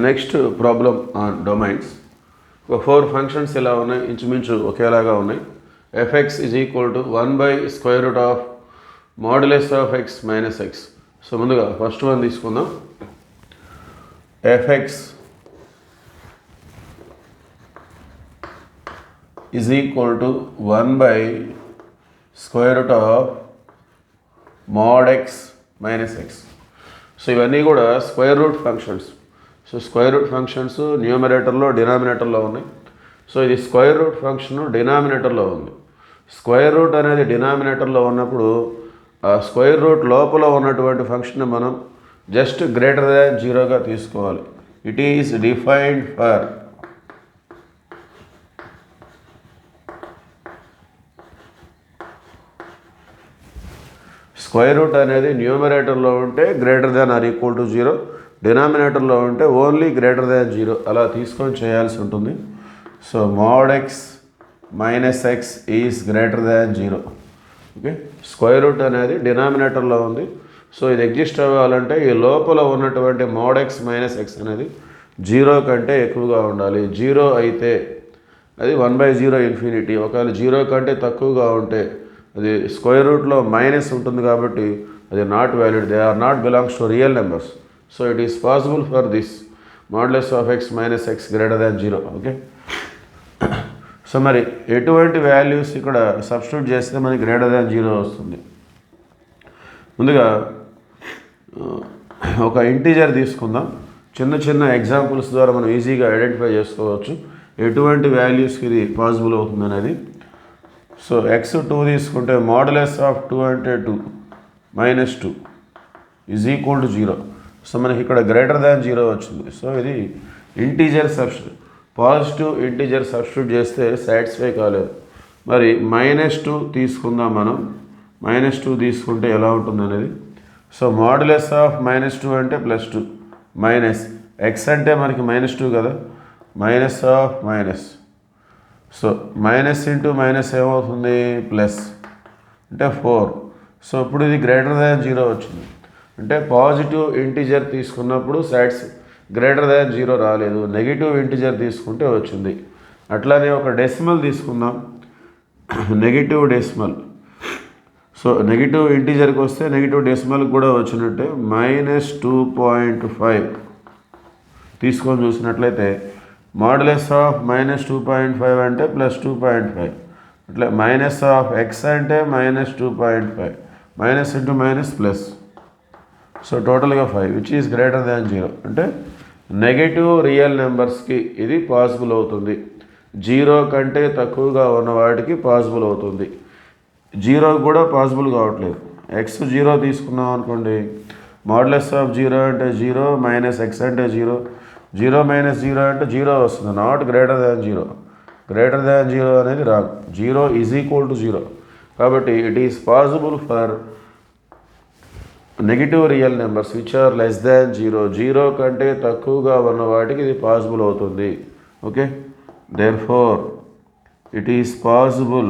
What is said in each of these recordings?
Next problem on domains. ఒక 4 functions ఇలా ఉన్నాయి, ఇంచుమించు ఒకేలాగా ఉన్నాయి. fx is equal to 1/√(x - x). So ముందుగా ఫస్ట్ వన్ తీసుకుందాం. fx is equal to 1/√(x - x). So ఇవన్నీ కూడా square root functions. So square root functions న్యూమరేటర్లో డినామినేటర్లో ఉన్నాయి. సో ఇది స్క్వేర్ రూట్ ఫంక్షన్ డినామినేటర్లో ఉంది. స్క్వేర్ రూట్ అనేది డినామినేటర్లో ఉన్నప్పుడు ఆ స్క్వేర్ రూట్ లోపల ఉన్నటువంటి ఫంక్షన్ మనం జస్ట్ గ్రేటర్ దాన్ 0గా తీసుకోవాలి. It is defined for square root అనేది న్యూమరేటర్లో ఉంటే greater than or equal to 0, డినామినేటర్లో ఉంటే ఓన్లీ గ్రేటర్ దాన్ 0 అలా తీసుకొని చేయాల్సి ఉంటుంది. So (x - x) is greater than 0. Okay, square root అనేది డినామినేటర్లో ఉంది. సో ఇది ఎగ్జిస్ట్ అవ్వాలంటే ఈ లోపల ఉన్నటువంటి (x - x) అనేది 0 కంటే ఎక్కువగా ఉండాలి. 0 అయితే అది 1/0 ∞. ఒకవేళ 0 కంటే తక్కువగా ఉంటే అది స్క్వేర్ రూట్లో మైనస్ ఉంటుంది కాబట్టి అది not valid. They are not belongs to real numbers. So it is possible for this (x - x) greater than 0. Okay, so మరి ఎటువంటి వాల్యూస్ ఇక్కడ సబ్స్టిట్యూట్ చేస్తే మనకి గ్రేటర్ దాన్ 0 వస్తుంది? ముందుగా ఒక ఇంటీజర్ తీసుకుందాం. చిన్న చిన్న ఎగ్జాంపుల్స్ ద్వారా మనం ఈజీగా ఐడెంటిఫై చేసుకోవచ్చు ఎటువంటి వాల్యూస్కి ఇది పాసిబుల్ అవుతుంది అనేది. సో x2 తీసుకుంటే (2) అంటే 2 -2 ఈజ్ ఈక్వల్ టు 0. సో మనకి ఇక్కడ గ్రేటర్ దాన్ 0 వచ్చింది. సో ఇది integer substitute, positive integer substitute చేస్తే సాటిస్ఫై కాలేదు. మరి (2) తీసుకుందాం మనం. (2) తీసుకుంటే ఎలా ఉంటుంది అనేది. సో (2) అంటే +2 మైనస్ x అంటే మనకి -2 కదా, minus. So minus into minus ఏమవుతుంది? ప్లస్ అంటే 4. సో ఇప్పుడు ఇది గ్రేటర్ దాన్ 0 వచ్చింది. అంటే పాజిటివ్ ఇంటీజర్ తీసుకున్నప్పుడు గ్రేటర్ దాన్ 0 రాలేదు. నెగిటివ్ ఇంటీజర్ తీసుకుంటే వచ్చింది. అట్లానే ఒక డెసిమల్ తీసుకుందాం, నెగిటివ్ డెసిమల్. సో నెగిటివ్ ఇంటీజర్కి వస్తే నెగిటివ్ డెసిమల్కి కూడా వచ్చినట్టే. -2.5 తీసుకొని చూసినట్లయితే (-2.5) అంటే +2.5. అట్లా (x) అంటే -2.5, minus into minus plus. So టోటల్గా 5 విచ్ ఈస్ గ్రేటర్ దాన్ 0. అంటే నెగటివ్ రియల్ నెంబర్స్కి ఇది పాసిబుల్ అవుతుంది. 0 కంటే తక్కువగా ఉన్న వాటికి పాసిబుల్ అవుతుంది. 0 కూడా పాసిబుల్ కావట్లేదు. (x0) తీసుకున్నాం అనుకోండి, (0) అంటే 0, (x) అంటే 0, 0 - 0 అంటే 0 వస్తుంది. Not greater than 0. Greater than 0 అనేది రాదు. 0 ఈజ్ ఈక్వల్ టు 0. కాబట్టి it is possible for negative real numbers which are less than 0. 0 కంటే తక్కువగా ఉన్న వాటికి ఇది పాసిబుల్ అవుతుంది. Okay, therefore it is possible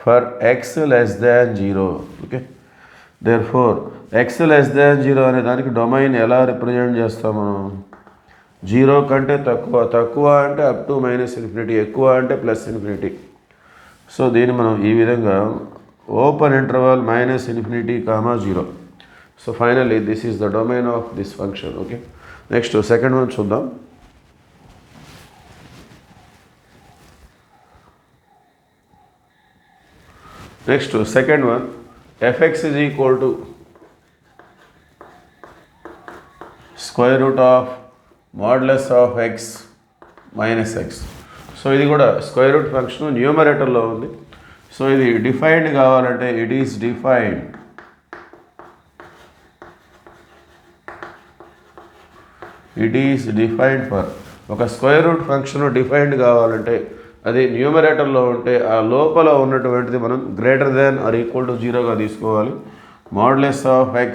for x less than 0. Okay, therefore x less than 0 అనే దానికి డొమైన్ ఎలా రిప్రజెంట్ చేస్తాం మనం? 0 కంటే తక్కువ అంటే అప్ టు -∞, ఎక్కువ అంటే +∞. సో దీన్ని మనం ఈ విధంగా open interval -∞, 0. So finally this is the domain of this function. Okay, next second one చూద్దాం. Next second one, fx is equal to ((x - x). So ఇది కూడా స్క్వేర్ రూట్ ఫంక్షన్ న్యూమరేటర్లో ఉంది. సో ఇది డిఫైన్డ్ కావాలంటే ఇట్ ఈస్ డిఫైన్డ్ ఫర్ ఒక square root function defined కావాలంటే అది న్యూమరేటర్లో ఉంటే ఆ లోపల ఉన్నటువంటిది మనం greater than or equal to 0గా తీసుకోవాలి. ((x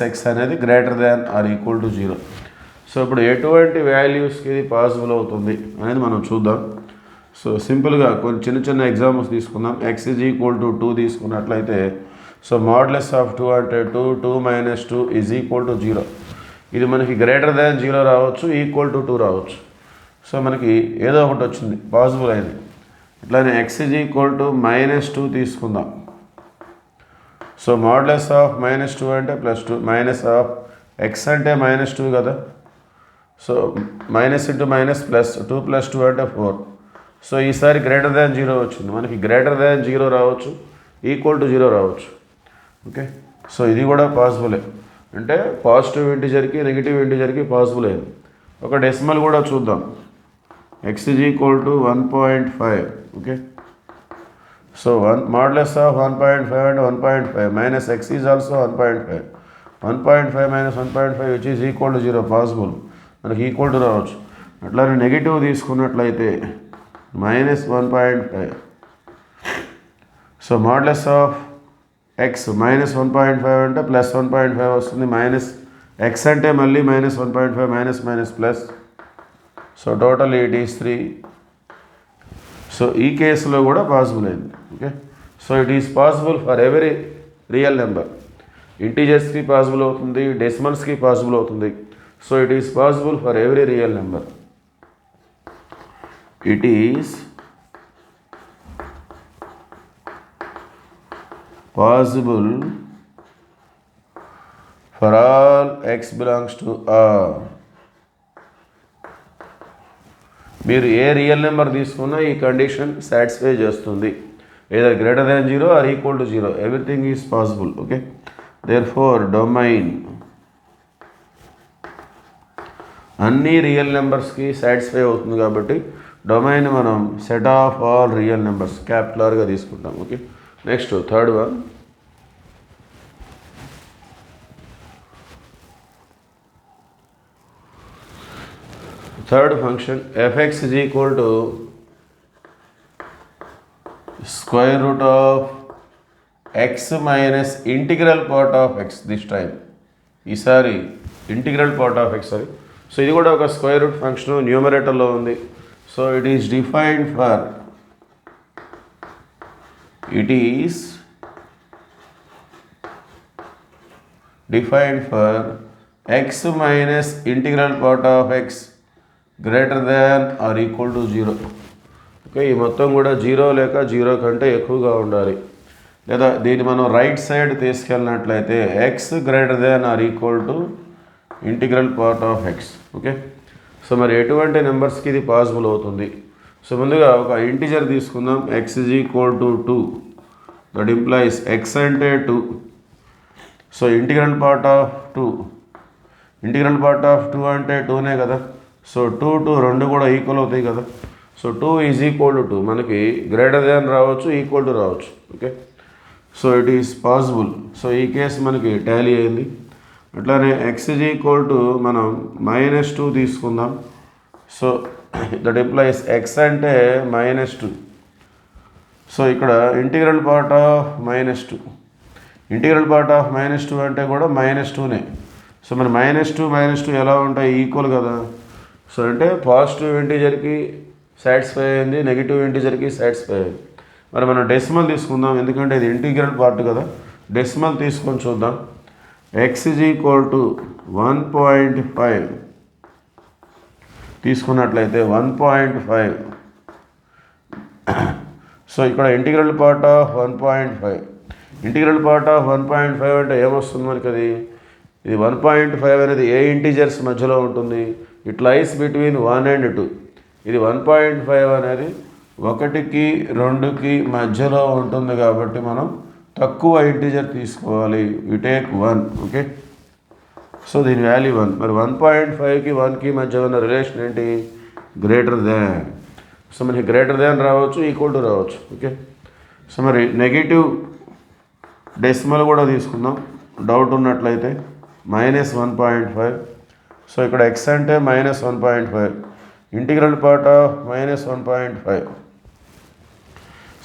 - x) అనేది greater than or equal to 0. So ఇప్పుడు ఎటువంటి వాల్యూస్కి ఇది పాసిబుల్ అవుతుంది అనేది మనం చూద్దాం. సో సింపుల్గా కొన్ని చిన్న చిన్న ఎగ్జాంపుల్స్ తీసుకుందాం. ఎక్స్ ఈజ్ ఈక్వల్ టు 2 తీసుకున్నట్లయితే సో మాడ్యులస్ ఆఫ్ 2 అంటే 2 మైనస్ 2 ఈజ్ ఈక్వల్ టు 0. ఇది మనకి గ్రేటర్ దాన్ 0 రావచ్చు, ఈక్వల్ టు 2 రావచ్చు. సో మనకి ఏదో ఒకటి వచ్చింది, పాసిబుల్ అయింది. ఇట్లానే ఎక్స్ ఈజ్ ఈక్వల్ టు -2 తీసుకుందాం. సో మాడ్యులస్ ఆఫ్ -2 అంటే +2, మైనస్ ఆఫ్ ఎక్స్ అంటే -2 కదా. So minus into minus plus 2 + 2 అంటే 4. సో ఈసారి గ్రేటర్ దాన్ 0 వచ్చింది. మనకి గ్రేటర్ దాన్ 0 రావచ్చు, ఈక్వల్ టు 0 రావచ్చు. ఓకే, సో ఇది కూడా పాసిబులే. అంటే పాజిటివ్ ఇంటిజర్కి నెగిటివ్ ఇంటిజర్కి పాసిబుల్ అయింది. ఒక డెసిమల్ కూడా చూద్దాం. X is equal to 1.5. Okay, so modulus of 1.5 అంటే 1.5 minus X is also 1.5. 1.5 minus 1.5 which is equal to 0 possible. మనకి ఈక్వల్ టు రావచ్చు. అట్లానే నెగిటివ్ తీసుకున్నట్లయితే -1.5. సో మాడ్యులస్ ఆఫ్ ఎక్స్ -1.5 అంటే +1.5 వస్తుంది. మైనస్ ఎక్స్ అంటే మళ్ళీ -1.5 minus plus. So total it is 3. So ఈ కేసులో కూడా పాసిబుల్ అయింది. Okay, so it is possible for every real number. ఇంటీజర్స్కి పాసిబుల్ అవుతుంది, డెసిమల్స్కి పాసిబుల్ అవుతుంది. So it is possible for every real number. It is possible for all x belongs to R. మీరు ఏ real number తీసుకున్నా ఈ condition satisfy చేస్తుంది. either greater than 0 or equal to 0. Everything is possible. Okay, therefore domain అన్ని real నెంబర్స్కి satisfy అవుతుంది కాబట్టి domain మనం set of all real numbers క్యాపిటల్గా తీసుకుంటాం. Okay, next third one. Third function fx is equal to square root of x minus integral part of x. this time ఈసారి integral part of x. Sorry, so ఇది కూడా ఒక square root function న్యూమరేటర్లో ఉంది. So it is defined for x minus integral part of x greater than or equal to 0. Okay, ఈ మొత్తం కూడా 0 లేక 0 కంటే ఎక్కువగా ఉండాలి. లేదా దీన్ని మనం రైట్ సైడ్ తీసుకెళ్ళినట్లయితే x greater than or equal to integral part of x. Okay, so మరి ఎటువంటి నెంబర్స్కి ఇది పాసిబుల్ అవుతుంది? సో ముందుగా ఒక ఇంటిజర్ తీసుకుందాం. x is equal to 2. That implies x అంటే 2. సో ఇంటిగ్రల్ పార్ట్ ఆఫ్ 2 అంటే 2నే కదా. సో 2 రెండు కూడా ఈక్వల్ అవుతాయి కదా. So 2 is equal to 2. మనకి గ్రేటర్ దాన్ రావచ్చు, ఈక్వల్ టు రావచ్చు. Okay, so it is possible. So ఈ కేసు మనకి టాలీ అయింది. అట్లానే x is equal to మనం -2 తీసుకుందాం. సో దట్ ఇంప్లైస్ x అంటే -2. సో ఇక్కడ ఇంటిగ్రల్ పార్ట్ ఆఫ్ -2 అంటే కూడా -2నే. సో మరి -2 ఎలా ఉంటాయి? ఈక్వల్ కదా. సో అంటే పాజిటివ్ ఇంటిజర్కి సాటిస్ఫై అయింది, నెగిటివ్ ఇంటిజర్కి సాటిస్ఫై అయింది. మరి మనం డెసిమల్ తీసుకుందాం, ఎందుకంటే ఇది ఇంటిగ్రల్ పార్ట్ కదా. డెసిమల్ తీసుకొని చూద్దాం. x is equal to 1.5 తీసుకున్నట్లయితే 1.5. సో ఇక్కడ ఇంటిగ్రల్ పార్ట్ ఆఫ్ 1.5 అంటే ఏమొస్తుంది మనకి? అది ఇది 1.5 అనేది ఏ ఇంటిజర్స్ మధ్యలో ఉంటుంది? It lies between 1 and 2. ఇది 1.5 అనేది 1కి 2కి మధ్యలో ఉంటుంది కాబట్టి మనం తక్కువ ఇంటిజర్ తీసుకోవాలి. You take 1. ఓకే, సో దీని వాల్యూ 1. మరి 1.5కి 1కి మధ్య ఉన్న రిలేషన్ ఏంటి? Greater than. సో మనకి గ్రేటర్ దాన్ రావచ్చు, ఈక్వల్ టు రావచ్చు. ఓకే, సో మరి నెగిటివ్ డెసిమల్ కూడా తీసుకుందాం డౌట్ ఉన్నట్లయితే. -1.5. సో ఇక్కడ x అంటే -1.5. Integral part of -1.5.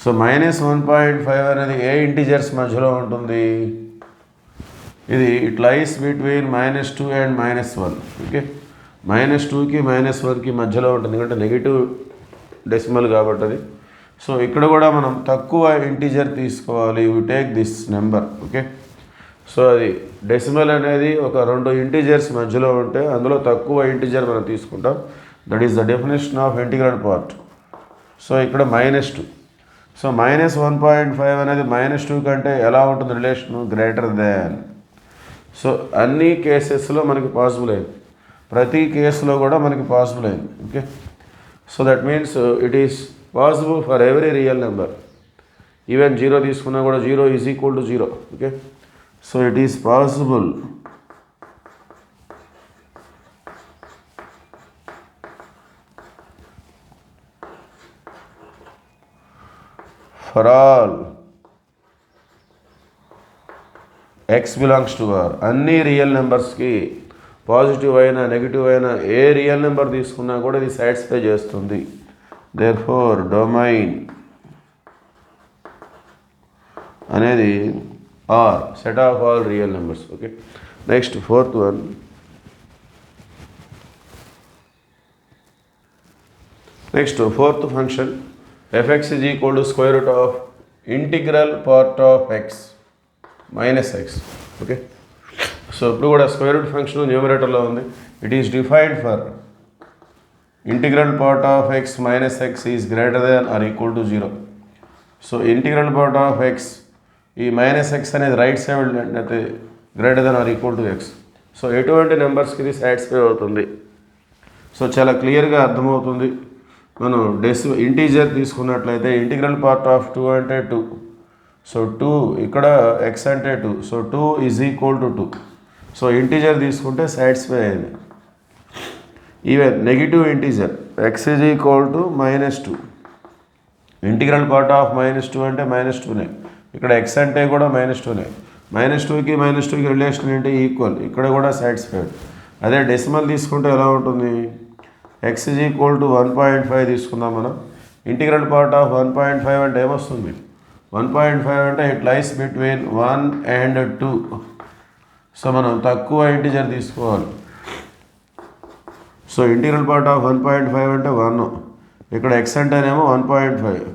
సో -1.5 అనేది ఏ ఇంటిజర్స్ మధ్యలో ఉంటుంది? ఇది it lies between -2 and -1. Okay, -2కి -1కి మధ్యలో ఉంటుంది. ఎందుకంటే డెసిమల్ కాబట్టి అది. సో ఇక్కడ కూడా మనం తక్కువ ఇంటీజర్ తీసుకోవాలి. You take this number. Okay, so అది డెసిమల్ అనేది ఒక 2 ఇంటీజర్స్ మధ్యలో ఉంటే అందులో తక్కువ ఇంటీజర్ మనం తీసుకుంటాం. That is the definition of integral part. So ఇక్కడ -2. సో -1.5 అనేది -2 కంటే ఎలా ఉంటుంది రిలేషను? Greater than. సో అన్ని కేసెస్లో మనకి పాసిబుల్ అయింది, ప్రతి కేసులో కూడా మనకి పాసిబుల్ అయింది. Okay, so that means it is possible for every real number. Even 0 తీసుకున్నా కూడా 0 is equal to 0. Okay, so it is possible for all x belongs to R. అన్ని రియల్ నెంబర్స్కి పాజిటివ్ అయినా నెగిటివ్ అయినా ఏ రియల్ నెంబర్ తీసుకున్నా కూడా ఇది సాటిస్ఫై చేస్తుంది. దేర్ఫోర్ డొమైన్ అనేది R, set of all real numbers. Okay, next 4th one. Next 4th function fx is equal to square root of integral part of x minus x. Okay, so ఇప్పుడు కూడా square root function న్యూమరేటర్లో ఉంది. It is defined for integral part of x minus x is greater than or equal to 0. So integral part of x, ఈ -x అనేది right side అయితే greater than or equal to x. So ఎటువంటి నెంబర్స్కి ఇది satisfy అవుతుంది? So చాలా క్లియర్గా అర్థమవుతుంది. మనం ఇంటీజర్ తీసుకున్నట్లయితే ఇంటిగ్రల్ పార్ట్ ఆఫ్ 2 అంటే 2. సో 2 ఇక్కడ x అంటే 2. So 2 is equal to 2. So integer తీసుకుంటే సాటిస్ఫై అయింది. Even negative integer x is equal to -2. Integral part of -2 అంటే -2నే. ఇక్కడ x అంటే కూడా -2నే. -2కి -2కి రిలేషన్ ఏంటి? ఈక్వల్. ఇక్కడ కూడా సాటిస్ఫైడ్. అదే డెసిమల్ తీసుకుంటే ఎలా ఉంటుంది? x ఈజ్ ఈక్వల్ టు 1.5 తీసుకుందాం మనం. ఇంటిగ్రల్ పార్ట్ ఆఫ్ 1.5 అంటే ఏమొస్తుంది? 1.5 అంటే it lies between 1 and 2. So మనం తక్కువ ఇంటిజర్ తీసుకోవాలి. సో ఇంటిగ్రల్ పార్ట్ ఆఫ్ 1.5 అంటే 1. ఇక్కడ x అంటేనేమో 1.5.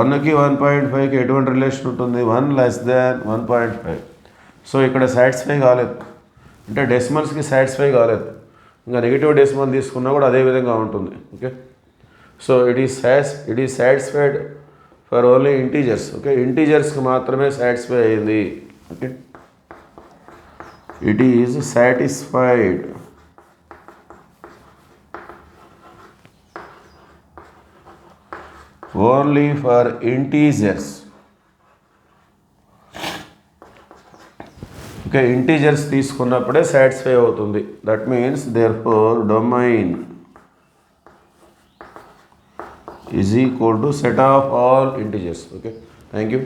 1కి 1.5కి ఎటువంటి రిలేషన్ ఉంటుంది? 1 లెస్ దాన్ 1.5. సో ఇక్కడ సాటిస్ఫై కాలేదు, అంటే డెసిమల్స్కి సాటిస్ఫై కాలేదు. ఇంకా నెగిటివ్ డెసిమల్ తీసుకున్నా కూడా అదే విధంగా ఉంటుంది. Okay, so it is satisfied for only integers. Okay, ఇంటీజర్స్కి మాత్రమే సాటిస్ఫై అయింది. Okay, it is satisfied only for integers. Okay, integers తీసుకున్నప్పుడే సాటిస్ఫై అవుతుంది. That means therefore domain is equal to set of all integers. Okay, thank you.